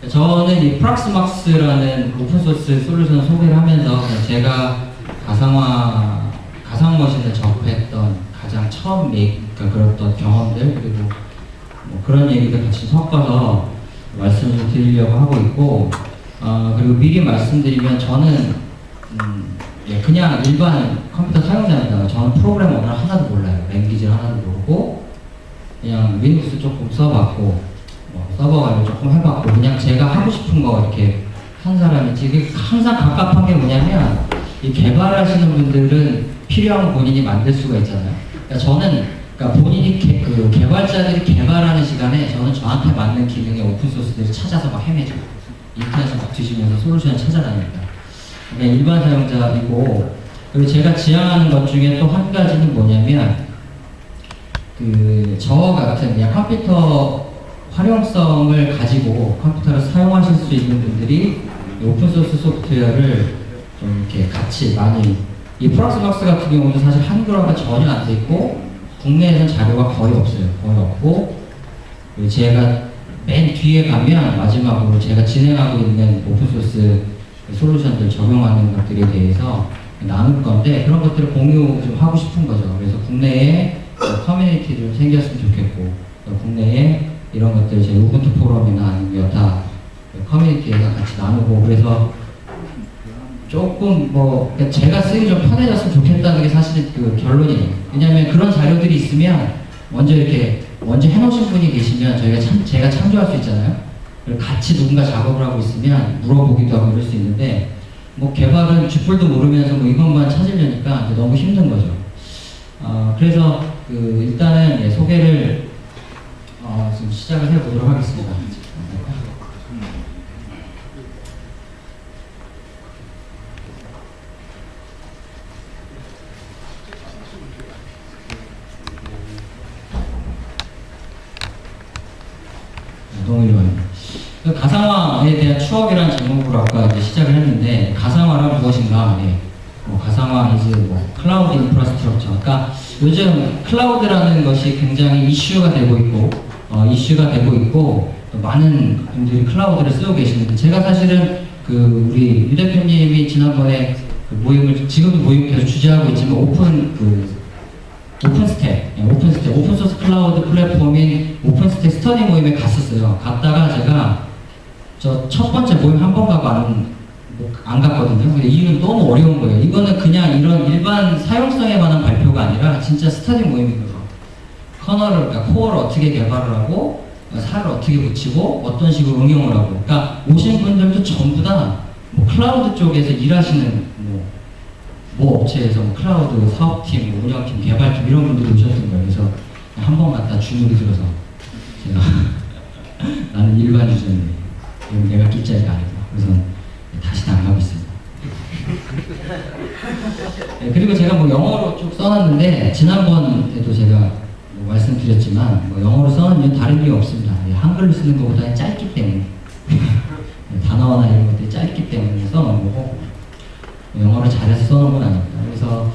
저는 이 프락스막스라는 오픈소스 솔루션 소개를 하면서 제가 가상머신을 접했던 가장 처음 그랬던 경험들, 그리고 뭐 그런 얘기들 같이 섞어서 말씀을 좀 드리려고 하고 있고, 그리고 미리 말씀드리면 저는 그냥 일반 컴퓨터 사용자입니다. 저는 프로그램 언어를 하나도 몰라요. 랭귀지를 하나도 모르고 그냥 리눅스 조금 써봤고 서버 관리 조금 해봤고, 그냥 제가 하고 싶은 거 이렇게 한 사람이지. 이게 항상 갑갑한 게 뭐냐면, 이 개발하시는 분들은 필요한 본인이 만들 수가 있잖아요. 그러니까 저는 본인이 개발자들이 개발하는 시간에 저는 저한테 맞는 기능의 오픈소스들을 찾아서 막 헤매죠. 인터넷에 막 뒤지면서 솔루션을 찾아다닙니다. 그냥 일반 사용자이고, 그리고 제가 지향하는 것 중에 또 한 가지는 뭐냐면, 저와 같은 그냥 컴퓨터 활용성을 가지고 컴퓨터를 사용하실 수 있는 분들이 오픈소스 소프트웨어를 좀 이렇게 같이 많이, 이 프락스박스 같은 경우도 사실 한글화가 전혀 안 돼 있고 국내에서는 자료가 거의 없어요. 거의 없고, 제가 맨 뒤에 가면 마지막으로 제가 진행하고 있는 오픈소스 솔루션들 적용하는 것들에 대해서 나눌 건데, 그런 것들을 공유 좀 하고 싶은 거죠. 그래서 국내에 커뮤니티 좀 생겼으면 좋겠고, 국내에 이런 것들 제 우분투 포럼이나 아니면 여타 커뮤니티에서 같이 나누고, 그래서 조금 제가 쓰기 좀 편해졌으면 좋겠다는 게 사실 결론이에요. 왜냐면 그런 자료들이 있으면 먼저 해놓으신 분이 계시면 제가 참조할 수 있잖아요. 그리고 같이 누군가 작업을 하고 있으면 물어보기도 하고 이럴 수 있는데, 개발은 쥐뿔도 모르면서 이것만 찾으려니까 이제 너무 힘든 거죠. 그래서 일단은 소개를 지금 시작을 해보도록 하겠습니다. 너무 좋아요. 가상화에 대한 추억이라는 제목으로 아까 이제 시작을 했는데, 가상화란 무엇인가? 가상화 클라우드 인프라스트럭처. 그러니까 요즘 클라우드라는 것이 굉장히 이슈가 되고 있고, 많은 분들이 클라우드를 쓰고 계시는데, 제가 사실은 우리 유 대표님이 지난번에 지금도 모임 계속 주재하고 있지만 오픈소스 클라우드 플랫폼인 오픈스택 스터디 모임에 갔었어요. 갔다가 제가 첫 번째 모임 한 번 가고 안 갔거든요. 근데 이유는 너무 어려운 거예요. 이거는 그냥 이런 일반 사용성에 관한 발표가 아니라 진짜 스터디 모임인 거죠. 코어를 어떻게 개발을 하고, 살을 어떻게 붙이고, 어떤 식으로 응용을 하고. 그러니까 오신 분들도 전부 다 클라우드 쪽에서 일하시는 업체에서 클라우드 사업팀, 운영팀, 개발팀 이런 분들이 오셨던 거예요. 그래서 한 번 갔다 주눅이 들어서 제가 나는 일반 유저인데 내가 낄 자리가 아니구나. 그래서 다시 안 가고 있습니다. 그리고 제가 영어로 쭉 써놨는데, 지난번에도 제가 말씀드렸지만 영어로 써놓은 이유는 다른 이유 없습니다. 한글로 쓰는 것보다 짧기 때문에 단어나 이런 것들이 짧기 때문에 써놓은 거고, 영어를 잘해서 써놓은 건 아닙니다. 그래서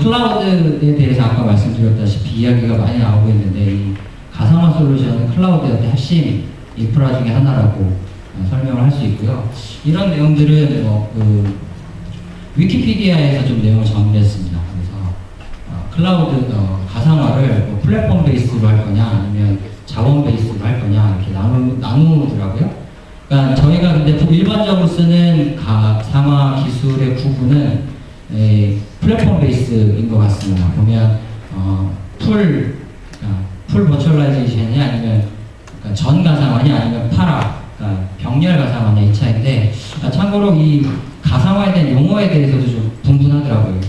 클라우드에 대해서 아까 말씀드렸다시피 이야기가 많이 나오고 있는데, 이 가상화 솔루션은 클라우드의 핵심 인프라 중에 하나라고 설명을 할 수 있고요. 이런 내용들은 위키피디아에서 좀 내용을 정리했습니다. 그래서 클라우드 가상화를 플랫폼 베이스로 할 거냐 아니면 자원 베이스로 할 거냐 이렇게 나누더라고요. 그러니까 저희가 근데 일반적으로 쓰는 가상화 기술의 구분은 플랫폼 베이스인 것 같습니다. 보면 풀 버추얼라이제이션이 아니면 전 가상화냐 아니면 병렬 가상화냐 이 차이인데, 참고로 이 가상화에 대한 용어에 대해서도 좀 분분하더라고요.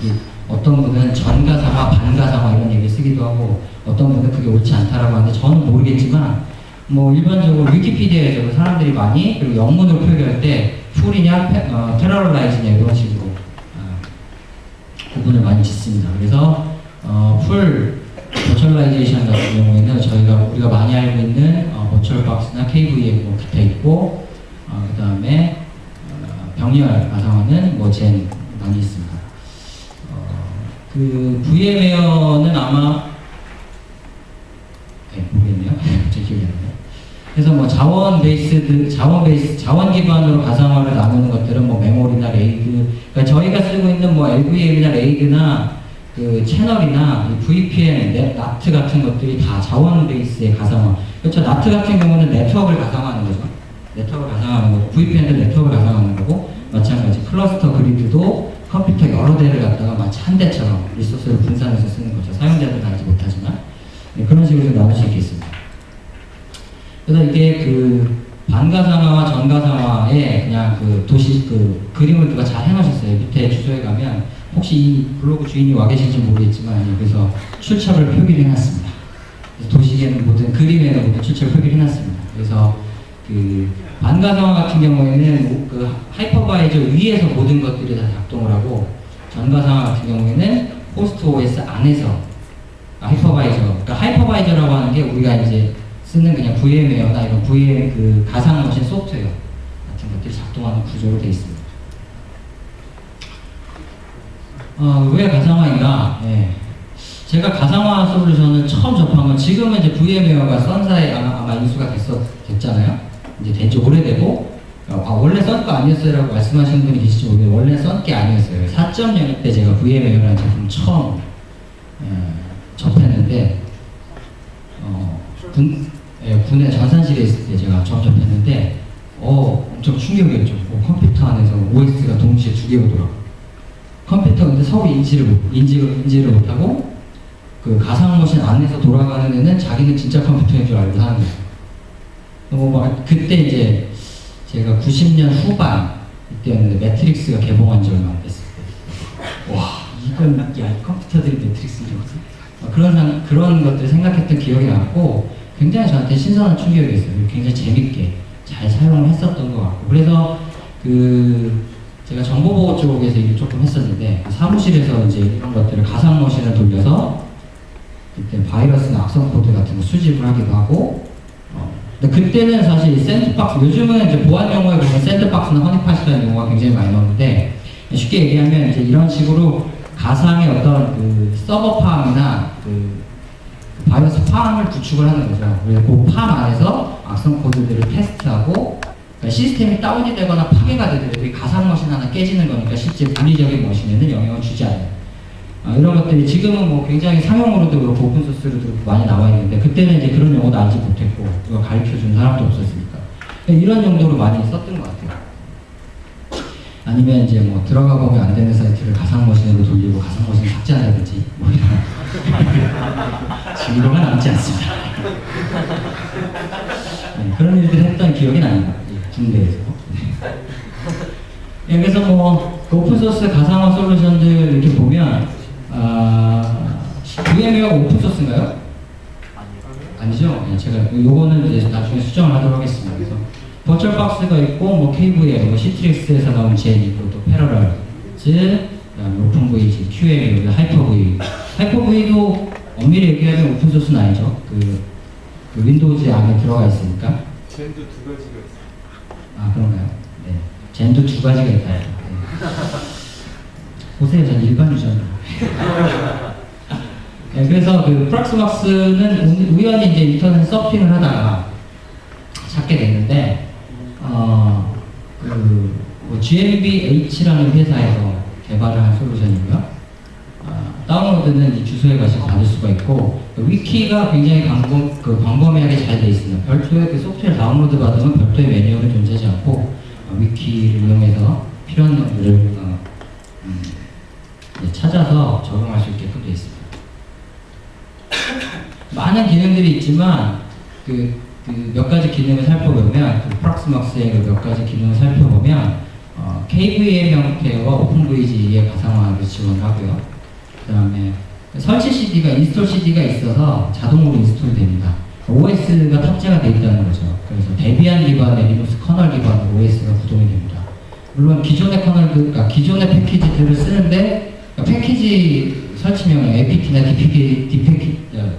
어떤 분은 전 가상화, 반 가상화 이런 얘기를 쓰기도 하고, 어떤 분은 그게 옳지 않다라고 하는데, 저는 모르겠지만 일반적으로 위키피디아에서 사람들이 많이, 그리고 영문으로 표기할 때 풀이냐 패러럴라이즈냐 이런 식으로 구분을 많이 짓습니다. 그래서 풀 버추얼라이제이션 같은 경우에는 우리가 많이 알고 있는 버추얼박스나 KVM 기타 있고, 그 다음에 병렬 가상화는 젠 많이 있습니다. VM웨어는 아마 모르겠네요. 제 기억이 안 나요. 그래서 뭐 자원 기반으로 가상화를 나누는 것들은 뭐 메모리나 레이드, 그러니까 저희가 쓰고 있는 뭐 LVM이나 레이드나 그 채널이나 VPN, 나트 같은 것들이 다 자원 베이스의 가상화. 그렇죠. 나트 같은 경우는 네트워크를 가상화하는 거죠. 네트워크를 가상화하는 거고, VPN도 네트워크를 가상화하는 거고, 마찬가지 클러스터 그리드도 컴퓨터 여러 대를 갖다가 마치 한 대처럼 리소스를 분산해서 쓰는 거죠. 사용자들은 알지 못하지만. 네, 그런 식으로 나눌 수 있겠습니다. 그래서 이게 그 반가상화와 전가상화의 그냥 그 도시 그 그림을 누가 잘 해놓으셨어요. 밑에 주소에 가면 혹시 이 블로그 주인이 와 계신지 모르겠지만 여기서 출처를 표기를 해놨습니다. 도시에는 모든 그림에는 모든 출처를 표기를 해놨습니다. 그래서 그 반가상화 같은 경우에는 그 하이퍼바이저 위에서 모든 것들이 다 작동을 하고, 전가상화 같은 경우에는 호스트 OS 안에서 하이퍼바이저, 그러니까 하이퍼바이저라고 하는 게 우리가 이제 쓰는 그냥 VM웨어나 이런 VM 그 가상머신 소프트웨어 같은 것들이 작동하는 구조로 되어 있습니다. 왜 가상화인가? 예. 제가 가상화 솔루션을 처음 접한 건 지금은 이제 VM웨어가 선사에 아마 인수가 됐잖아요. 이제 된지 오래되고, 원래 썬 거 아니었어요라고 말씀하시는 분이 계실지 모르겠는데 원래 썬 게 아니었어요. 4.0 때 제가 VM웨어라는 제품 처음 접했는데, 군에 전산실에 있을 때 제가 처음 접했는데, 엄청 충격이었죠. 컴퓨터 안에서 OS가 동시에 두 개가 돌아. 컴퓨터 근데 서로 인지를 못하고, 그 가상머신 안에서 돌아가는 애는 자기는 진짜 컴퓨터인 줄 알고 하는 거예요. 그때 이제 제가 90년 후반 이때였는데 매트릭스가 개봉한 지 얼마 안 됐을 때, 와 이건 컴퓨터들이 매트릭스인 줄 알았어. 그런 것들 생각했던 기억이 났고, 굉장히 저한테 신선한 충격이었어요. 굉장히 재밌게 잘 사용을 했었던 것 같고, 그래서 제가 정보보호 쪽에서 일을 조금 했었는데, 사무실에서 이제 이런 것들을 가상머신을 돌려서 그때 바이러스나 악성 코드 같은 거 수집을 하기도 하고, 근데 그때는 사실 샌드박스, 요즘은 이제 보안 용어에 보면 샌드박스나 허니팟이라는 용어가 굉장히 많이 나오는데, 쉽게 얘기하면 이제 이런 식으로 가상의 어떤 그 서버팜이나 그 바이러스 팜을 구축을 하는 거죠. 그래서 그 팜 안에서 악성 코드들을 테스트하고, 그러니까 시스템이 다운이 되거나 파괴가 되더라도 가상머신 하나 깨지는 거니까 실제 물리적인 머신에는 영향을 주지 않아요. 이런 것들이 지금은 뭐 굉장히 상용으로도 그렇고 오픈소스로도 그렇고 많이 나와 있는데, 그때는 이제 그런 용어도 알지 못했고 그거 가르쳐주는 사람도 없었으니까 이런 용도로 많이 썼던 것 같아요. 아니면 이제 뭐 들어가 보면 안 되는 사이트를 가상머신으로 돌리고 가상머신 삭제한다든지 뭐 이런 증거가 남지 않습니다. 네, 그런 일들을 했던 기억이 납니다. 군대에서. 네, 그래서 뭐 오픈소스 가상화 솔루션들 이렇게 보면 VM웨어가 오픈소스인가요? 아니죠? 네, 제가 요거는 이제 나중에 수정을 하도록 하겠습니다. 그래서 버추얼박스가 있고, 뭐 KVM, 뭐 시트릭스에서 나온 젠 있고, 또 패러럴즈, 그다음에 오픈VG, QM, 하이퍼V. 하이퍼V도 엄밀히 얘기하면 오픈소스는 아니죠. 그 윈도우즈 안에 들어가 있으니까. 젠도 두 가지가 있어요. 그런가요? 네. 젠도 두 가지가 있다. 네. 보세요, 전 일반 유저입니다. 네, 그래서 그 프락스박스는 우연히 이제 인터넷 서핑을 하다가 찾게 됐는데, 뭐 GmbH라는 회사에서 개발을 한 솔루션이고요. 다운로드는 이 주소에 가서 받을 수가 있고, 위키가 굉장히 광범위하게 잘 되어 있습니다. 별도의 그 소프트웨어 다운로드 받으면 별도의 매뉴얼은 존재하지 않고, 위키를 이용해서 필요한 것들을 찾아서 적용할 수 있게끔 되어 있습니다. 많은 기능들이 있지만 몇 가지 기능을 살펴보면, 프락스막스의 몇 가지 기능을 살펴보면, KVM 형태와 오픈VG의 가상화를 지원하고요. 그 다음에 설치 CD가, 인스톨 CD가 있어서 자동으로 인스톨 됩니다. OS가 탑재가 되어 있다는 거죠. 그래서 데비안 기반의 리눅스 커널 기반으로 OS가 구동이 됩니다. 물론 기존의 기존의 패키지들을 쓰는데, 패키지 설치명을 apt나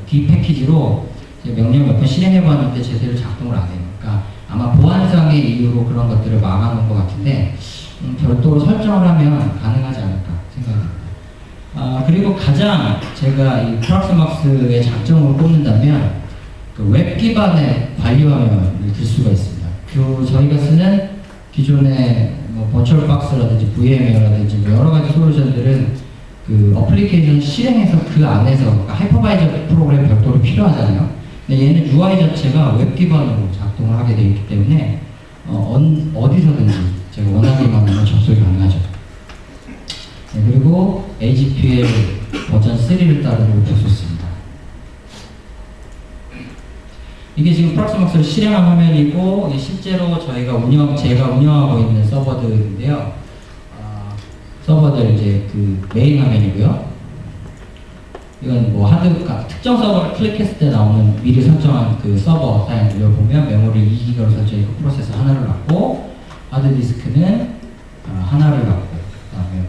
d패키지로 명령 몇 번 실행해봤는데 제대로 작동을 안 해요. 그러니까 아마 보안상의 이유로 그런 것들을 막아놓은 것 같은데, 별도로 설정을 하면 가능하지 않을까 생각합니다. 그리고 가장 제가 이 프락스막스의 장점으로 꼽는다면, 그 웹 기반의 관리 화면을 들 수가 있습니다. 저희가 쓰는 기존의 뭐 버추얼 박스라든지 VM웨어라든지 뭐 여러 가지 솔루션들은 그 어플리케이션 실행해서 그 안에서 그러니까 하이퍼바이저 프로그램 별도로 필요하잖아요. 근데 얘는 UI 자체가 웹 기반으로 작동을 하게 되어 있기 때문에 어디서든지 제가 원하기만 하면 접속이 가능하죠. 네, 그리고 AGPL 버전 3를 따르는 오픈소스입니다. 이게 지금 프락스막스를 실행한 화면이고 실제로 제가 운영하고 있는 서버들인데요. 서버들 이제 그 메인 화면이고요. 이건 뭐 특정 서버를 클릭했을 때 나오는 미리 설정한 그 서버 사양을 보면 메모리 2기가로 설정했고 프로세서 하나를 갖고 하드디스크는 하나를 갖고 그다음에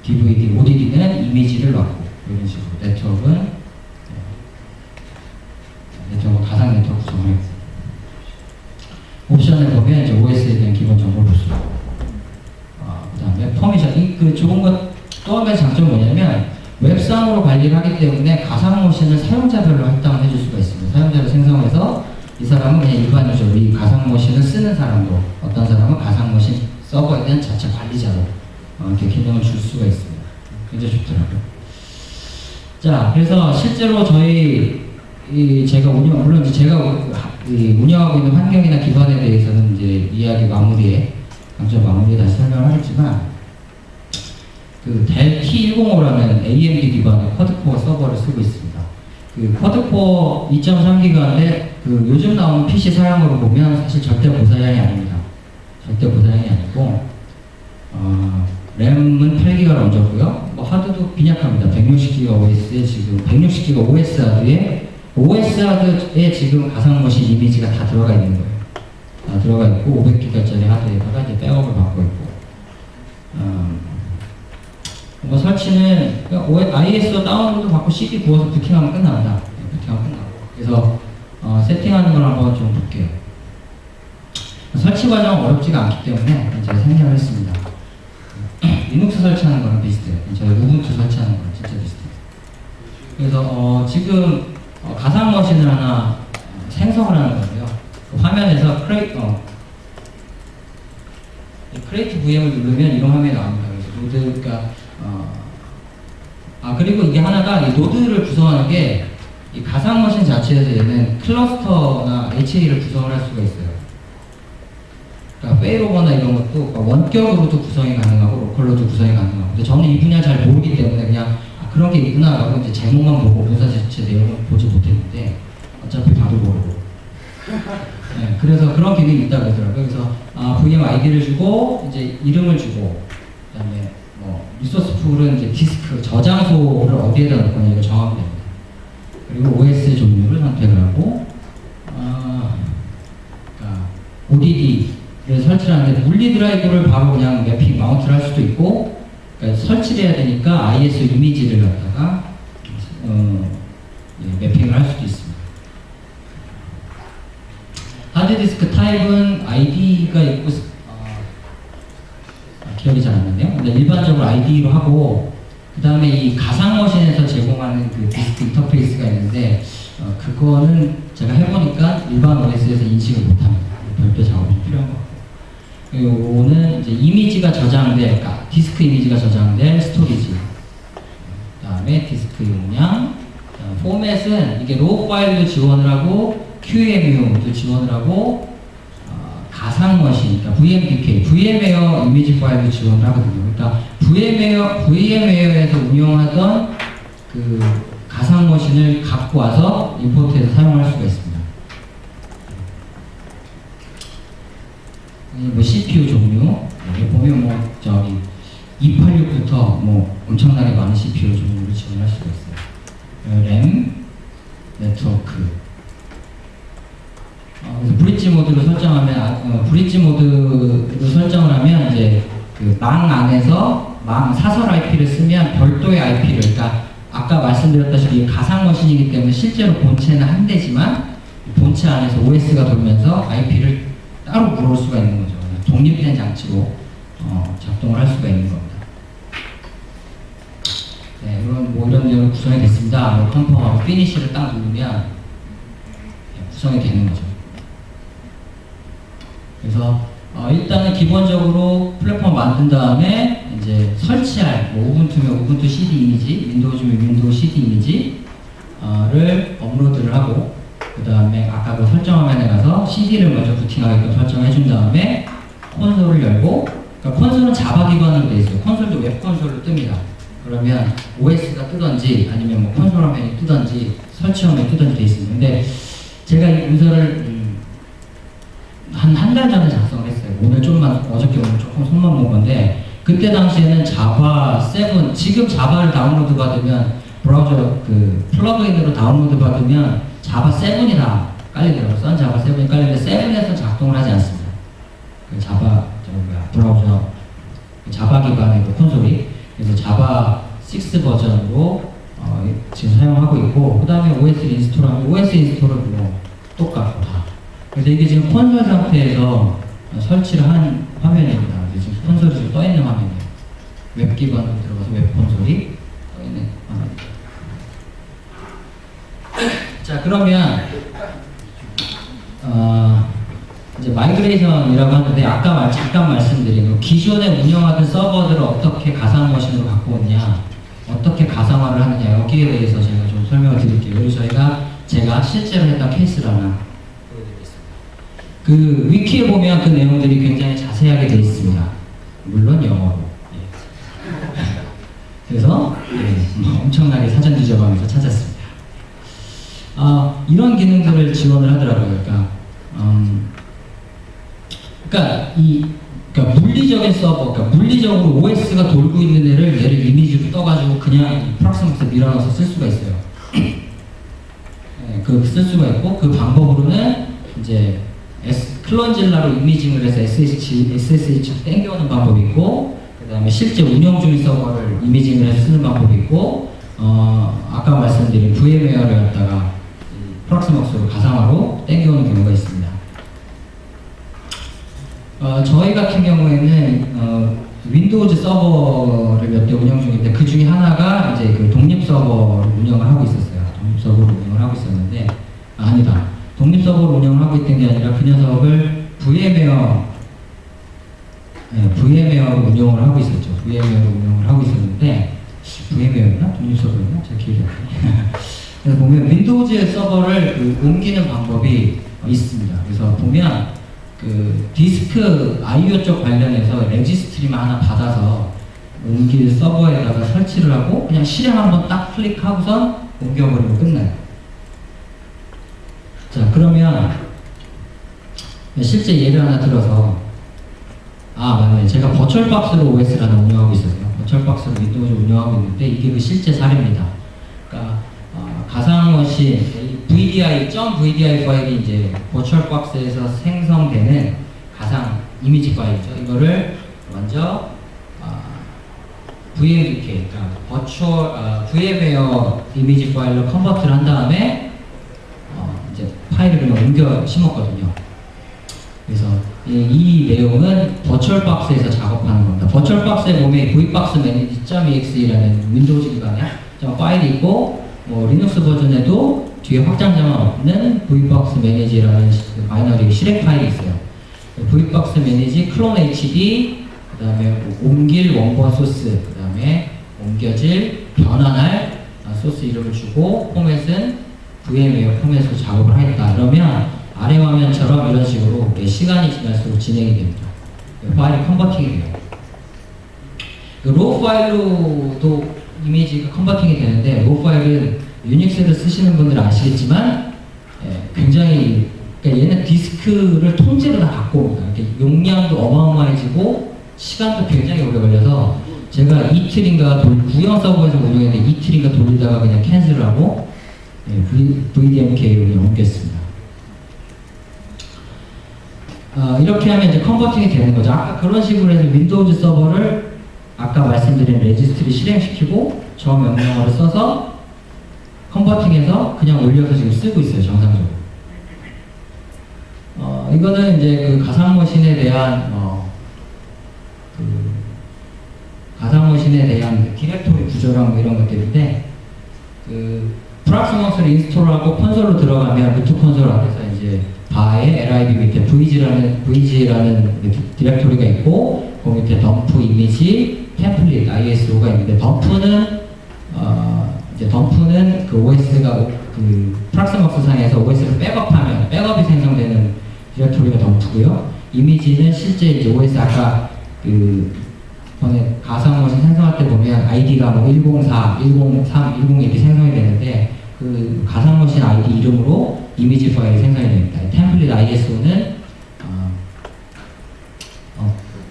DVD, ODD는 이미지를 갖고 이런 식으로 네트워크는 가상 네트워크 구성을 했고 옵션을 보면 이제 OS에 대한 기본 정보를 볼 수 있고 그다음에 퍼미션 그 좋은 것 또 한 가지 장점이 뭐냐면 웹상으로 관리를 하기 때문에 가상모신을 사용자별로 할당을 해줄 수가 있습니다. 사용자를 생성해서 이 사람은 그냥 일반 유저로 이 가상모신을 쓰는 사람도 어떤 사람은 가상모신 서버에 대한 자체 관리자로 이렇게 기능을 줄 수가 있습니다. 굉장히 좋더라고요. 자, 그래서 실제로 제가 물론 이제 제가 운영하고 있는 환경이나 기반에 대해서는 이제 강좌 마무리에 다시 설명을 하겠지만 그 델 T105라는 AMD 기반의 쿼드코어 서버를 쓰고 있습니다. 그 쿼드코어 2.3기가인데 그 요즘 나오는 PC 사양으로 보면 사실 절대 고사양이 아닙니다. 절대 고사양이 아니고 램은 8기가를 얹었고요. 뭐 하드도 빈약합니다. 160기가 OS에 지금 160기가 OS 하드에 지금 가상머신 이미지가 다 들어가 있는 거예요. 다 들어가 있고 500기가짜리 하드에다가 이제 백업을 받고 있고. 뭐 설치는 ISO 다운로드 받고 CD 구워서 부팅하면 끝납니다. 부팅하면 끝나고. 그래서 세팅하는 걸 한번 좀 볼게요. 설치 과정은 어렵지가 않기 때문에 제가 생략을 했습니다. 리눅스 설치하는 거랑 비슷해요. 저희 우분투 설치하는 거랑 진짜 비슷해요. 그래서 지금 가상머신을 하나 생성을 하는 건데요. 그 화면에서 크레이트 VM을 누르면 이런 화면이 나옵니다. 그래서 노드가 그리고 이게 하나가 이 노드를 구성하는 게 이 가상머신 자체에서 얘는 클러스터나 HA를 구성을 할 수가 있어요. 그러니까 페이로버나 이런 것도 원격으로도 구성이 가능하고 로컬로도 구성이 가능하고. 근데 저는 이 분야 잘 모르기 때문에 그냥 그런 게 있구나 라고 이제 제목만 보고 문서 자체 내용을 보지 못했는데 어차피 봐도 모르고. 네, 그래서 그런 기능이 있다고 그러더라고요. 그래서 VM 아이디를 주고 이제 이름을 주고 그다음에 뭐 리소스 풀은 이제 디스크 저장소를 어디에다 넣을 거냐 이걸 정하면 됩니다. 그리고 OS 종류를 선택을 하고 그러니까 ODD를 설치를 하는데 물리 드라이브를 바로 그냥 매핑 마운트를 할 수도 있고 그러니까 설치를 해야 되니까 ISO 이미지를 갖다가 매핑을 할 수도 있습니다. 하드디스크 타입은 ID가 있고 기억이 잘 안 나네요. 근데 일반적으로 ID로 하고 그 다음에 이 가상머신에서 제공하는 그 디스크 인터페이스가 있는데 그거는 제가 해보니까 일반 OS에서 인식을 못합니다. 별도 작업이 필요한 것 같고 요거는 이제 이미지가 저장될 그러니까 디스크 이미지가 저장될 스토리지 그 다음에 디스크 용량 포맷은 이게 로우 파일도 지원을 하고 QEMU도 지원을 하고 가상머신, 그러니까 VMDK, VM웨어 이미지 파일도 지원을 하거든요. 그러니까 VM웨어에서 운영하던 그 가상머신을 갖고 와서 임포트해서 사용할 수가 있습니다. 뭐 CPU 종류, 여기 보면 뭐 저기 286부터 뭐 엄청나게 많은 CPU 종류를 지원할 수가 있어요. 램, 네트워크. 그래서 브릿지 모드로 설정하면 설정을 하면 이제 그 망 안에서 사설 IP를 쓰면 별도의 IP를 그러니까 아까 말씀드렸다시피 가상머신이기 때문에 실제로 본체는 한 대지만 본체 안에서 OS가 돌면서 IP를 따로 물어올 수가 있는 거죠. 독립된 장치로 작동을 할 수가 있는 겁니다. 네, 이런 뭐 이런 구성이 됐습니다. 컴퍼하고 피니시를 딱 누르면 구성이 되는 거죠. 그래서 일단은 기본적으로 플랫폼 만든 다음에 이제 설치할 뭐 우분투면 우분투 CD 이미지, 윈도우즈면 윈도우 CD 이미지를 업로드를 하고 그 다음에 아까 그 설정 화면에 가서 CD를 먼저 부팅하게끔 설정해 준 다음에 콘솔을 열고, 그러니까 콘솔은 자바 기반으로 되어 있어요. 콘솔도 웹 콘솔로 뜹니다. 그러면 OS가 뜨던지 아니면 뭐 콘솔 화면이 뜨던지 설치 화면이 뜨던지 되어 있습니다. 근데 제가 이 문서를 한 달 전에 작성을 했어요. 오늘 좀만, 어저께 오늘 조금 손만 본 건데, 그때 당시에는 자바 7, 지금 자바를 다운로드 받으면 브라우저 그 플러그인으로 다운로드 받으면 자바 7이 다 깔리더라고요. 썬 자바 7이 깔리는데 7에서 작동을 하지 않습니다. 그 자바 브라우저 자바 기반의 그 콘솔이, 그래서 자바 6 버전으로 지금 사용하고 있고, 그 다음에 OS 인스톨하면 OS 인스톨은 뭐 똑같고 다. 그래서 이게 지금 콘솔 상태에서 설치를 한 화면입니다. 지금 콘솔이 지금 떠 있는 화면이에요. 웹 기반으로 들어가서 웹 콘솔이 떠 있는 화면입니다. 자, 그러면 이제 마이그레이션이라고 하는데, 아까 잠깐 말씀드린 거, 기존에 운영하던 서버들을 어떻게 가상머신으로 바꾸느냐, 어떻게 가상화를 하느냐, 여기에 대해서 제가 좀 설명을 드릴게요. 그리고 제가 실제로 했던 케이스를 하나 보여드리겠습니다. 그 위키에 보면 그 내용들이 굉장히 자세하게 되어 있습니다. 물론 영어로. 예. 그래서 뭐 엄청나게 사전 뒤져가면서 찾았습니다. 이런 기능들을 지원을 하더라고요. 그러니까 물리적인 서버, 그러니까 물리적으로 OS가 돌고 있는 얘를 이미지로 떠가지고 그냥 프락스막스에 밀어넣어서 쓸 수가 있어요. 네, 쓸 수가 있고, 그 방법으로는 이제 클론질라로 이미징을 해서 SSH로 땡겨오는 방법이 있고, 그 다음에 실제 운영 중인 서버를 이미징을 해서 쓰는 방법이 있고, 아까 말씀드린 VMware를 갖다가 프락스막스로 가상화로 땡겨오는 경우가 있습니다. 저희 같은 경우에는 윈도우즈 서버를 몇 대 운영 중인데, 그 중에 하나가 이제 그 독립 서버를 운영을 하고 있었어요. 독립 서버를 운영을 하고 있었는데, 아니다. 독립 서버를 운영을 하고 있던 게 아니라 그 녀석을 VMware로 운영을 하고 있었죠. VMware로 운영을 하고 있었는데, VMware였나? 독립 서버였나? 제 기억이 안 나요. 그래서 보면 윈도우즈 서버를 옮기는 방법이 있습니다. 그래서 보면 그 디스크 IO 쪽 관련해서 레지스트리만 하나 받아서 옮길 서버에다가 설치를 하고 그냥 실행 한번 딱 클릭하고선 옮겨버리고 끝나요. 자, 그러면 실제 예를 하나 들어서, 맞네. 제가 버추얼박스로 OS를 하나 운영하고 있었어요. 버추얼박스로 윈도우를 운영하고 있는데, 이게 그 실제 사례입니다. 그러니까 가상머신 VDI 파일이 이제 버추얼박스에서 생성되는 가상 이미지 파일이죠. 이거를 먼저 VMDK, 그러니까 VMware 이미지 파일로 컨버트를 한 다음에 이제 파일을 그냥 옮겨 심었거든요. 그래서 이 내용은 버추얼박스에서 작업하는 겁니다. 버추얼박스에 보면 vbox manage.exe라는 윈도우즈 기반의 파일이 있고, 뭐 리눅스 버전에도 뒤에 확장자만 없는 vbox manage라는 바이너리 실행 파일이 있어요. vbox manage clone hd, 그 다음에 옮길 원본 소스, 그 다음에 옮겨질 변환할 소스 이름을 주고, 포맷은 VMware 포맷으로 작업을 하겠다. 그러면 아래 화면처럼 이런 식으로 시간이 지날수록 진행이 됩니다. 파일이 컨버팅이 돼요. 로우 파일로도 이미지가 컨버팅이 되는데, 로우 파일은 유닉스를 쓰시는 분들은 아시겠지만 굉장히, 그러니까 얘는 디스크를 통째로 다 갖고 옵니다. 용량도 어마어마해지고 시간도 굉장히 오래 걸려서 제가 이틀인가 구형 서버에서 운영했는데 이틀인가 돌리다가 그냥 캔슬을 하고 VDMK로 그냥 옮겼습니다. 이렇게 하면 이제 컨버팅이 되는 거죠. 아까 그런 식으로 해서 윈도우즈 서버를 아까 말씀드린 레지스트리 실행시키고 저 명령어를 써서 컨버팅해서 그냥 올려서 지금 쓰고 있어요, 정상적으로. 이거는 이제 그 가상머신에 대한 가상머신에 대한 디렉토리 구조랑 뭐 이런 것들인데, 그 프락스막스를 인스톨하고 콘솔로 들어가면 루트 콘솔 앞에서 이제 바에 lib 밑에 vg라는 디렉토리가 있고 그 밑에 덤프 이미지 템플릿 ISO가 있는데 덤프는 그 OS가 그 프락스먹스 상에서 OS를 백업하면 백업이 생성되는 디렉토리가 덤프고요. 이미지는 실제 이제 OS 아까 그 전에 가상머신 생성할 때 보면 아이디가 뭐 104, 103, 102 이렇게 생성이 되는데 그 가상머신 아이디 이름으로 이미지 파일이 생성이 됩니다. 템플릿 ISO는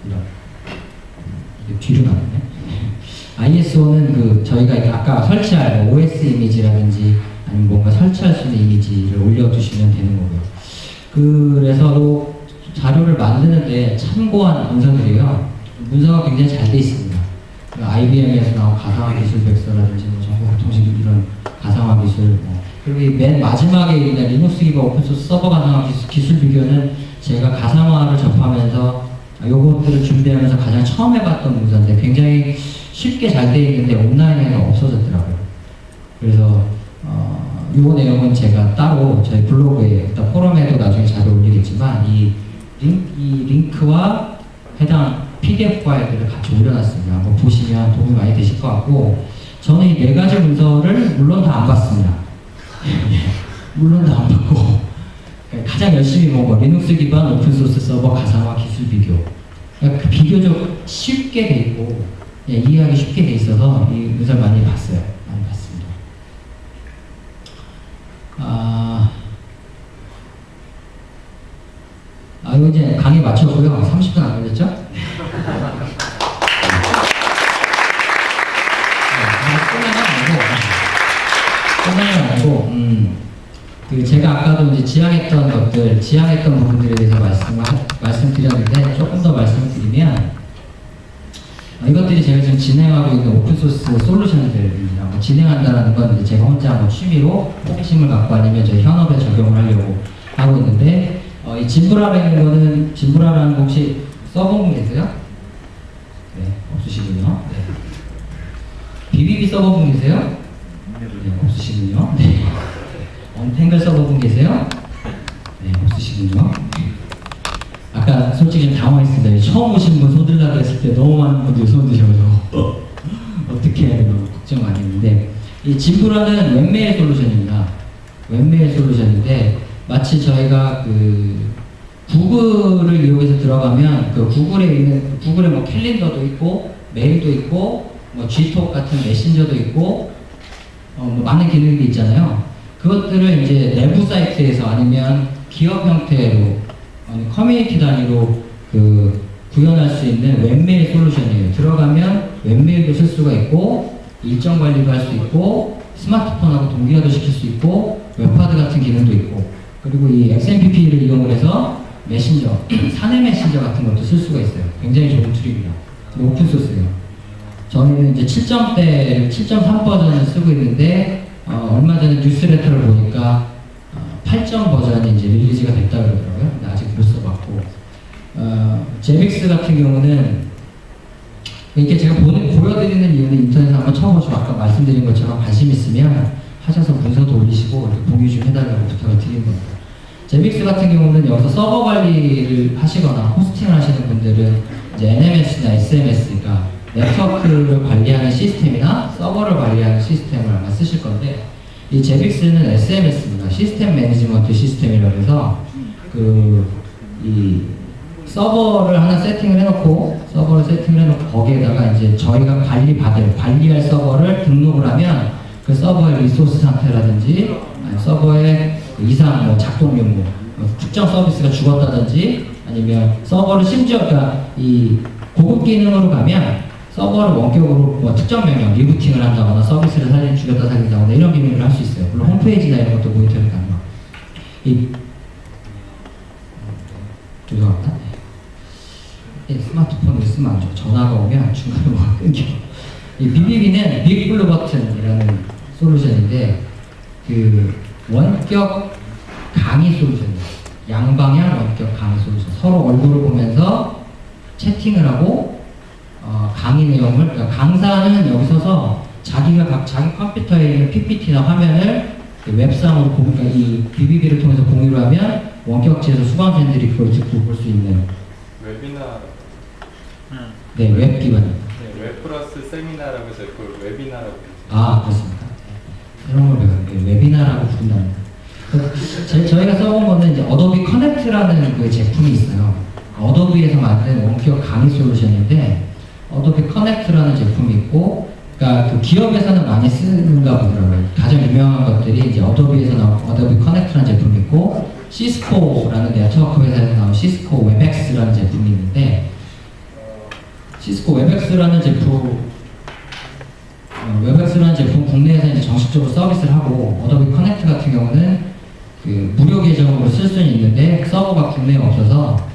이런 이게 뒤로 나왔네. ISO는 그 저희가 아까 설치할 뭐 OS 이미지라든지 아니면 뭔가 설치할 수 있는 이미지를 올려두시면 되는 거고요. 그래서 자료를 만드는데 참고한 문서들이요. 문서가 굉장히 잘 돼 있습니다. IBM에서 나온 가상화 기술 백서라든지 뭐 정보통신 이런 가상화 기술 그리고 이 맨 마지막에 있는 리눅스 기반 오픈소스 서버 가상화 기술 비교는 제가 가상화를 접하면서 요것들을 준비하면서 가장 처음 해봤던 문서인데 굉장히 쉽게 잘 돼 있는데 온라인에는 없어졌더라고요. 그래서 요 내용은 제가 따로 저희 블로그에 일단 포럼에도 나중에 자료 올리겠지만 이 링크와 해당 PDF 파일들을 같이 올려놨습니다. 한번 보시면 도움이 많이 되실 것 같고 저는 이 4가지 문서를 물론 다 안 봤습니다. 물론 다 안 봤고 가장 열심히 본 거 리눅스 기반 오픈소스 서버 가상화 기술 비교 비교적 쉽게 돼 있고 이해하기 쉽게 돼 있어서 이 문서를 많이 봤어요. 많이 봤습니다. 이거 이제 강의 마쳤고요. 30분 안 걸렸죠? 끝나는 아니고, 그 제가 아까도 이제 지향했던 부분들에 대해서 말씀드렸는데, 조금 더 말씀을 드리면, 이것들이 제가 지금 진행하고 있는 오픈소스 솔루션들입니다. 진행한다는 건 이제 제가 혼자 취미로 호기심을 갖고 아니면 저희 현업에 적용을 하려고 하고 있는데, 이 진브라라는 거는, 진브라라는 거 혹시 써본 분 계세요? 네, 없으시군요. 네. BBB 써본 분 계세요? 네, 없으시군요. 네. 언탱글 써본 분 계세요? 네, 없으시군요. 아까 솔직히 좀 당황했습니다. 처음 오신 분 손들라고 했을 때 너무 많은 분들이 손 드셔서 어떻게 해야 되나 걱정 많이 했는데 이 진브라는 웹메일 솔루션입니다. 웹메일 솔루션인데 마치 저희가 그 구글을 이용해서 들어가면 그 구글에 뭐 캘린더도 있고 메일도 있고 뭐 G톡 같은 메신저도 있고 뭐 많은 기능이 있잖아요. 그것들을 이제 내부 사이트에서 아니면 기업 형태로 아니 커뮤니티 단위로 그 구현할 수 있는 웹메일 솔루션이에요. 들어가면 웹메일도 쓸 수가 있고 일정 관리도 할 수 있고 스마트폰하고 동기화도 시킬 수 있고 웹파드 같은 기능도 있고 그리고 이 XMPP를 이용을 해서 메신저, 사내 메신저 같은 것도 쓸 수가 있어요. 굉장히 좋은 툴입니다. 오픈소스예요. 저는 이제 7.3 버전을 쓰고 있는데 얼마 전에 뉴스레터를 보니까 8점 버전이 이제 릴리즈가 됐다 그러더라고요. 근데 아직 못 써봤고 제믹스 같은 경우는 이렇게 제가 보여드리는 이유는 인터넷에 한번 쳐보시고 아까 말씀드린 것처럼 관심 있으면 하셔서 문서도 올리시고 이렇게 공유 좀 해달라고 부탁을 드리는 겁니다. 제믹스 같은 경우는 여기서 서버 관리를 하시거나 호스팅을 하시는 분들은 이제 NMS나 SMS, 그러니까 네트워크를 관리하는 시스템이나 서버를 관리하는 시스템을 아마 쓰실 건데 이 제빅스는 SMS입니다. 시스템 매니지먼트 시스템이라고 해서 이 서버를 하나 세팅을 해놓고 거기에다가 이제 저희가 관리할 서버를 등록을 하면 그 서버의 리소스 상태라든지 서버의 이상 뭐 작동 용무 특정 서비스가 죽었다든지 아니면 서버를 심지어 그러니까 이 고급 기능으로 가면 서버를 원격으로 뭐 특정 명령 리부팅을 한다거나 서비스를 죽였다 살린다거나 이런 기능을 할 수 있어요. 물론 홈페이지나 이런 것도 모니터링 가능하고 죄송합니다. 스마트폰을 쓰면 안 좋아. 전화가 오면 중간에 뭐가 끊겨. 이 BBB는 빅블루 버튼이라는 솔루션인데 그 원격 강의 솔루션이에요. 양방향 원격 강의 솔루션. 서로 얼굴을 보면서 채팅을 하고 강의 내용을 그러니까 강사는 여기 서서 자기가 자기 컴퓨터에 있는 PPT나 화면을 웹상으로 그러니까 이 BBB를 통해서 공유를 하면 원격지에서 수강생들이 그걸 듣고 볼 수 있는 웨비나. 네, 웹 기반. 네, 웹 플러스 세미나라고 해서 그걸 웨비나라고 해요. 아, 그렇습니다. 이런 걸 배웠는데 웨비나라고 부른답니다. 저희가 써본 거는 이제 어도비 커넥트라는 그 제품이 있어요. 어도비에서 만든 원격 강의 솔루션인데 어도비 커넥트라는 제품이 있고, 그러니까 그 기업에서는 많이 쓰는가 보더라고요. 가장 유명한 것들이 이제 어도비에서 나온 어도비 커넥트라는 제품이 있고, 시스코라는 네트워크 회사에서 나온 시스코 웹엑스라는 제품이 있는데, 시스코 웹엑스라는 제품 국내에서 이제 정식적으로 서비스를 하고, 어도비 커넥트 같은 경우는 그 무료 계정으로 쓸 수는 있는데 서버가 국내에 없어서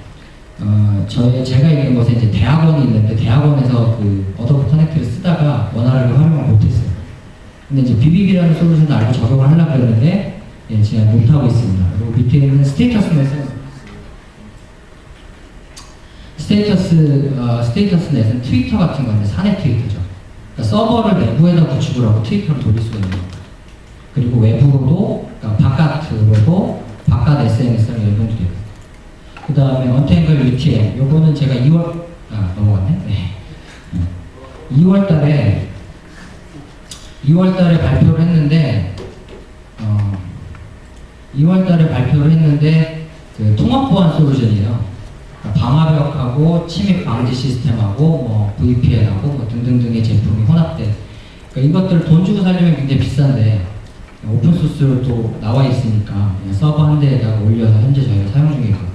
제가 있는 곳에 이제 대학원이 있는데 대학원에서 그 어도비 커넥트를 쓰다가 원활하게 활용을 못했어요. 근데 이제 비비비라는 솔루션을 알고 적용을 하려고 했는데 제가 못하고 있습니다. 그리고 밑에 있는 스테이터스넷은 트위터 같은 건데 사내 트위터죠. 그러니까 서버를 내부에다 구축을 하고 트위터를 돌릴 수가 있는 겁니다. 그리고 외부로도, 그러니까 바깥으로도 바깥 SNS랑 연동도 되고. 그 다음에 언탱글 UTM, 요거는 제가 넘어갔네? 네. 2월달에 발표를 했는데, 그 통합 보안 솔루션이에요. 그러니까 방화벽하고 침입 방지 시스템하고 뭐 VPN하고 뭐 등등등의 제품이 혼합된. 그러니까 이것들 돈 주고 살려면 굉장히 비싼데 오픈소스로 또 나와 있으니까 그냥 서버 한 대에다가 올려서 현재 저희가 사용 중에 있거든요.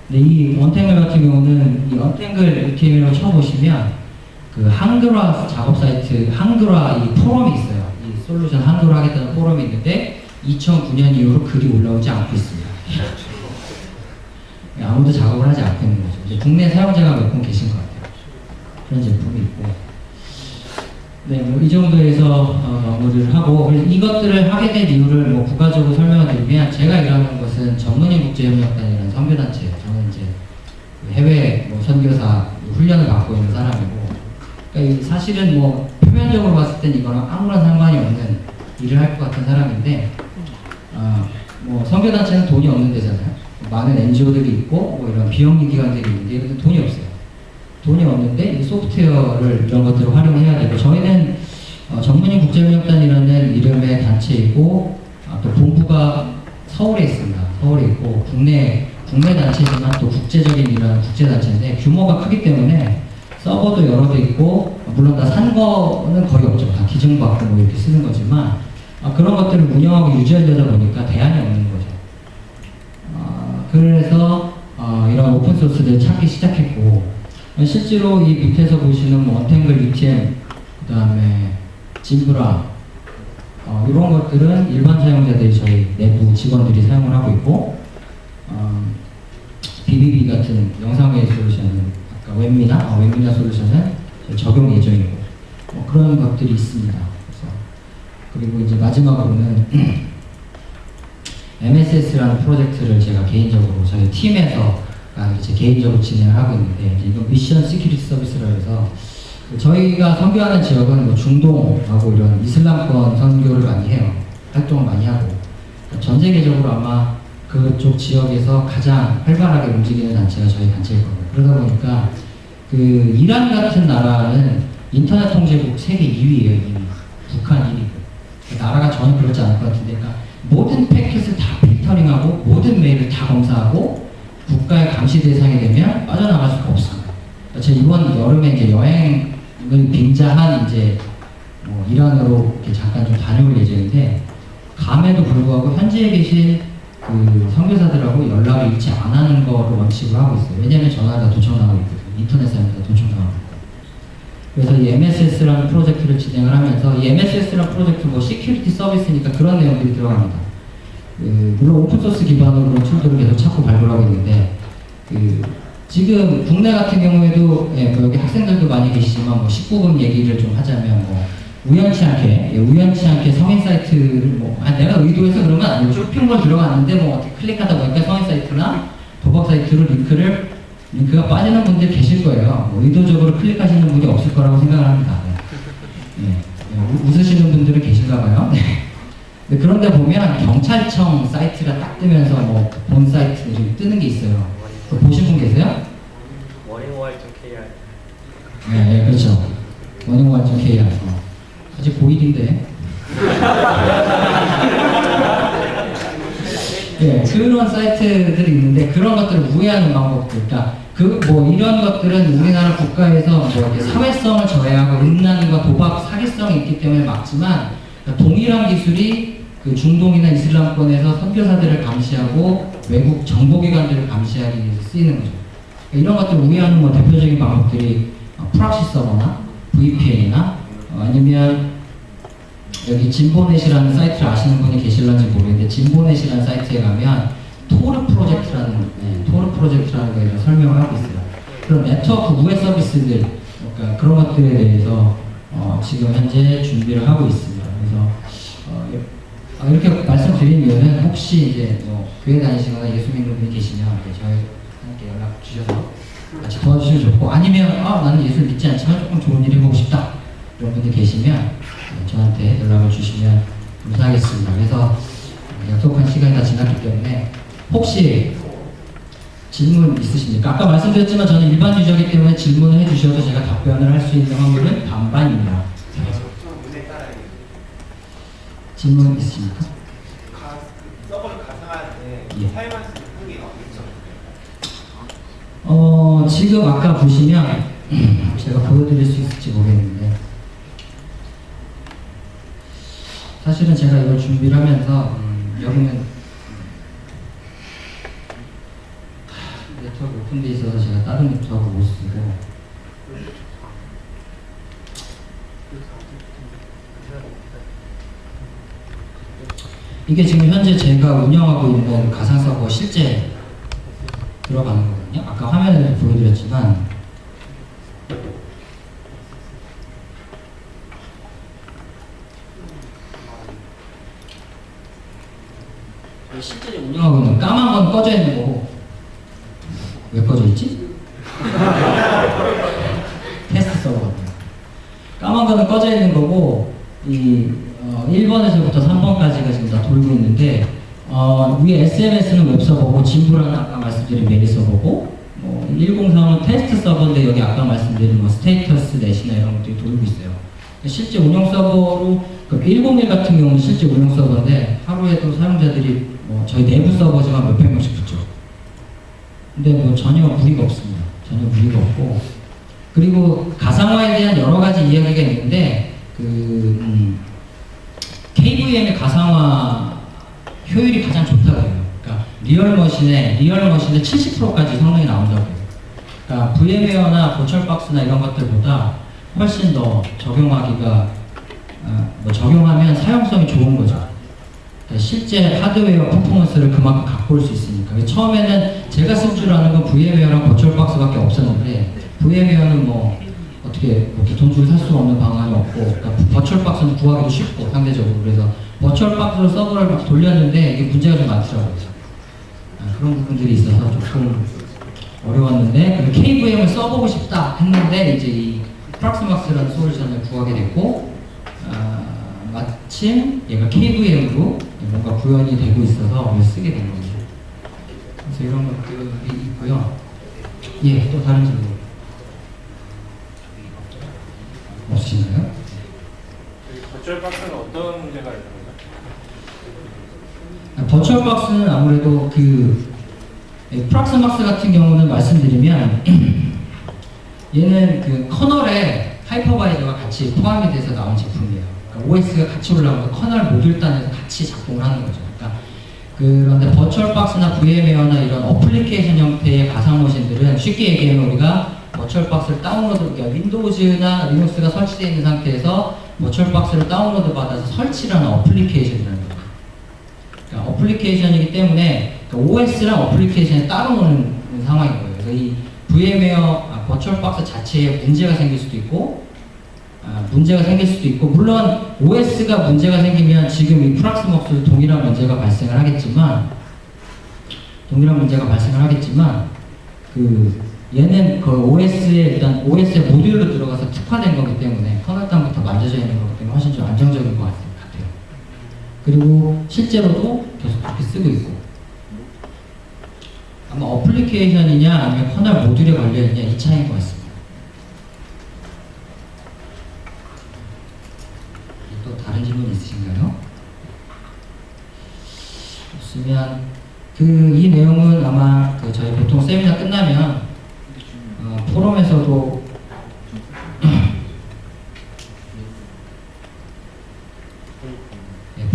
근데 이 언탱글 같은 경우는 이 언탱글 UTM이라고 쳐보시면 그 한글화 작업 사이트, 한글화 이 포럼이 있어요. 이 솔루션 한글화 하겠다는 포럼이 있는데 2009년 이후로 글이 올라오지 않고 있습니다. 아무도 작업을 하지 않고 있는 거죠. 이제 국내 사용자가 몇 분 계신 것 같아요. 그런 제품이 있고. 네, 뭐 이 정도에서 마무리를 하고, 그래서 이것들을 하게 된 이유를 뭐 부가적으로 설명을 드리면, 제가 일하는 것은 전문인 국제협력단이라는 선교단체예요. 저는 이제 해외 뭐 선교사 훈련을 받고 있는 사람이고, 그러니까 사실은 뭐 표면적으로 봤을 땐 이거랑 아무런 상관이 없는 일을 할 것 같은 사람인데, 뭐 선교단체는 돈이 없는 데잖아요. 많은 NGO들이 있고, 뭐 이런 비영리 기관들이 있는데, 이런 돈이 없어요. 돈이 없는데 이 소프트웨어를 이런 것들을 활용해야 되고, 저희는 전문인 국제협력단이라는 이름의 단체이고, 또 본부가 서울에 있습니다. 서울에 있고 국내 단체지만 또 국제적인 이런 국제단체인데 규모가 크기 때문에 서버도 여러 개 있고, 물론 다 산 거는 거의 없죠. 다 기증받고 뭐 이렇게 쓰는 거지만 그런 것들을 운영하고 유지하려다 보니까 대안이 없는 거죠. 그래서 이런 오픈소스를 찾기 시작했고, 실제로 이 밑에서 보시는 뭐 언탱글 UTM, 그 다음에 짐브라, 이런 것들은 일반 사용자들이 저희 내부 직원들이 사용을 하고 있고, BBB 같은 영상회의 솔루션은 아까 웹미나 솔루션은 적용 예정이고, 뭐 그런 것들이 있습니다. 그리고 이제 마지막으로는 MSS라는 프로젝트를 제가 개인적으로 저희 팀에서 이제 개인적으로 진행을 하고 있는데, 이건 미션 시큐리티 서비스라고 해서 저희가 선교하는 지역은 뭐 중동하고 이런 이슬람권 선교를 많이 해요. 활동을 많이 하고 전 세계적으로 아마 그쪽 지역에서 가장 활발하게 움직이는 단체가 저희 단체일 거예요. 그러다 보니까 그 이란 같은 나라는 인터넷 통제국 세계 2위예요. 이미 북한 1위고. 나라가 전혀 그렇지 않을 것 같은데, 그러니까 모든 패킷을 다 필터링하고 모든 메일을 다 검사하고 국가의 감시 대상이 되면 빠져나갈 수가 없습니다. 제가 이번 여름에 이제 여행을 빙자한 이제 뭐 이란으로 이렇게 잠깐 좀 다녀올 예정인데, 감에도 불구하고 현지에 계신 그 선교사들하고 연락을 잃지 안 하는 거를 원칙으로 하고 있어요. 왜냐면 전화가 도청나가고 있거든요. 인터넷 사이트가 도청나가고 있고. 그래서 이 MSS라는 프로젝트를 진행을 하면서, 이 MSS라는 프로젝트 뭐 시큐리티 서비스니까 그런 내용들이 들어갑니다. 물론 오픈소스 기반으로 그런 툴들을 계속 찾고 발굴하고 있는데, 지금 국내 같은 경우에도 뭐 여기 학생들도 많이 계시지만 뭐 19금 얘기를 좀 하자면, 뭐 우연치 않게 성인 사이트를 내가 의도해서 그런 건 아니고 쇼핑몰 들어갔는데 뭐 어떻게 클릭하다 보니까 성인 사이트나 도박 사이트로 링크가 빠지는 분들 계실 거예요. 뭐 의도적으로 클릭하시는 분이 없을 거라고 생각을 합니다. 웃으시는 분들은 계신가 봐요. 근데 그런데 보면 경찰청 사이트가 딱 뜨면서 뭐 본 사이트 좀 뜨는 게 있어요. 그거 보신 분 계세요? morningwire.kr. 네, 그렇죠. morningwire.kr. 아직 고1인데. 네, 그런 사이트들이 있는데 그런 것들을 우회하는 방법들. 그러니까 그 뭐 이런 것들은 우리나라 국가에서 뭐 이렇게 사회성을 저해하고 음란과 도박, 사기성이 있기 때문에 막지만 그러니까 동일한 기술이 그 중동이나 이슬람권에서 선교사들을 감시하고 외국 정보기관들을 감시하기 위해서 쓰이는 거죠. 그러니까 이런 것들을 우회하는 뭐 대표적인 방법들이 프락시 서버나 VPN이나 아니면 여기 진보넷이라는 사이트를 아시는 분이 계실런지 모르겠는데 진보넷이라는 사이트에 가면 토르 프로젝트라는 거에 설명을 하고 있어요. 그런 네트워크 우회 서비스들, 그러니까 그런 것들에 대해서 지금 현재 준비를 하고 있습니다. 그래서 이렇게 말씀드린 이유는 혹시 이제 뭐 교회 다니시거나 예수 믿는 분이 계시면 저희한테 연락 주셔서 같이 도와주시면 좋고, 아니면 나는 예수 믿지 않지만 조금 좋은 일 해보고 싶다 이런 분들 계시면 저한테 연락을 주시면 감사하겠습니다. 그래서 약속한 시간이 다 지났기 때문에 혹시 질문 있으십니까? 아까 말씀드렸지만 저는 일반주의자이기 때문에 질문을 해주셔도 제가 답변을 할 수 있는 확률은 반반입니다. 질문 있으십니까? 서버를 가상할 때 예. 사용할 수 있는 한계가 어디 있죠? 지금 아까 보시면 제가 보여드릴 수 있을지 모르겠는데 사실은 제가 이걸 준비를 하면서 여기는 네트워크 오픈돼 있어서 제가 다른 네트워크 못 쓰고 이게 지금 현재 제가 운영하고 있는 가상 서버 실제 들어가는 거거든요. 아까 화면을 보여드렸지만 실제 운영하고 있는 까만 건 꺼져 있는 거고 왜 꺼져 있지? 테스트 서버 까만 거는 꺼져 있는 거고 이 1번에서부터 3번까지가 지금 다 돌고 있는데 위에 SMS는 웹서버고 진부라는 아까 말씀드린 메일 서버고 103은 테스트 서버인데 여기 아까 말씀드린 뭐 스테이터스 넷이나 이런 것들이 돌고 있어요. 실제 운영 서버로 101 같은 경우는 실제 운영 서버인데 하루에도 사용자들이 저희 내부 서버지만 몇백 명씩 붙죠. 근데 뭐 전혀 무리가 없습니다. 전혀 무리가 없고 그리고 가상화에 대한 여러 가지 이야기가 있는데 KVM의 가상화 효율이 가장 좋다고 해요. 그러니까 리얼머신의 70%까지 성능이 나온다고 해요. 그러니까 VM웨어나 버추얼박스나 이런 것들보다 훨씬 더 적용하기가 적용하면 사용성이 좋은 거죠. 그러니까 실제 하드웨어 퍼포먼스를 그만큼 갖고 올 수 있으니까. 처음에는 제가 쓸 줄 아는 건 VM웨어랑 버추얼박스밖에 없었는데 VM웨어는 뭐 어떻게 돈 주고 살 수 없는 방안이 없고 그러니까 버추얼박스는 구하기도 쉽고 상대적으로 그래서 버추얼박스로 서버를 막 돌렸는데 이게 문제가 좀 많더라고요. 그런 부분들이 있어서 조금 어려웠는데 KVM을 써보고 싶다 했는데 이제 이 프락스막스라는 솔루션을 구하게 됐고 마침 얘가 KVM으로 뭔가 구현이 되고 있어서 쓰게 된 거죠. 그래서 이런 것들이 있고요. 예, 또 다른 질문 없으신가요? 버추얼박스는 어떤 문제가 있는 건가요? 버추얼박스는 아무래도 프락스막스 같은 경우는 말씀드리면 얘는 커널에 하이퍼바이저가 같이 포함이 돼서 나온 제품이에요. 그러니까 OS가 같이 올라오면서 커널 모듈 단에서 같이 작동을 하는 거죠. 그런데 버추얼박스나 VM웨어나 이런 어플리케이션 형태의 가상머신들은 쉽게 얘기하면 우리가 버추얼박스를 그러니까 윈도우즈나 리눅스가 설치되어 있는 상태에서 버추얼박스를 다운로드 받아서 설치를 하는 어플리케이션이라는 거예요. 그러니까 어플리케이션이기 때문에 OS랑 어플리케이션이 따로 노는 상황인 거예요. 그래서 이 VM웨어, 버추얼박스 자체에 문제가 생길 수도 있고 물론 OS가 문제가 생기면 지금 이 프락스막스도 동일한 문제가 발생을 하겠지만 얘는 OS에 일단 OS의 모듈로 들어가서 특화된 거기 때문에 커널 단부터 만져져 있는 거기 때문에 훨씬 좀 안정적인 것 같아요. 그리고 실제로도 계속 그렇게 쓰고 있고 아마 어플리케이션이냐 아니면 커널 모듈에 걸려있냐 이 차이인 것 같습니다. 또 다른 질문 있으신가요? 없으면 이 내용은 아마 저희 보통 세미나 끝나면 포럼에서도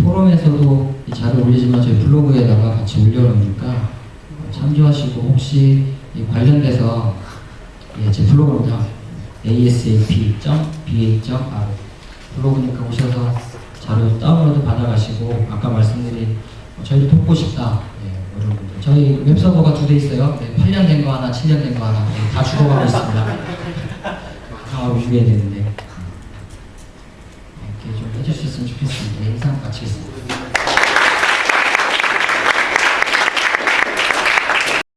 포럼에서도 이 자료 올리지만 저희 블로그에다가 같이 올려놓으니까 참조하시고 혹시 이 관련돼서 제 블로그입니다. asap.ba.r 블로그니까 오셔서 자료 다운로드 받아가시고 아까 말씀드린 저희도 돕고 싶다. 여러분들 저희 웹서버가 2대 있어요. 8년 된 거 하나, 7년 된 거 하나 다 죽어가고 있습니다. 하고 준비해야 되는데 이렇게 좀 해주셨으면 좋겠습니다. 이상 마치겠습니다.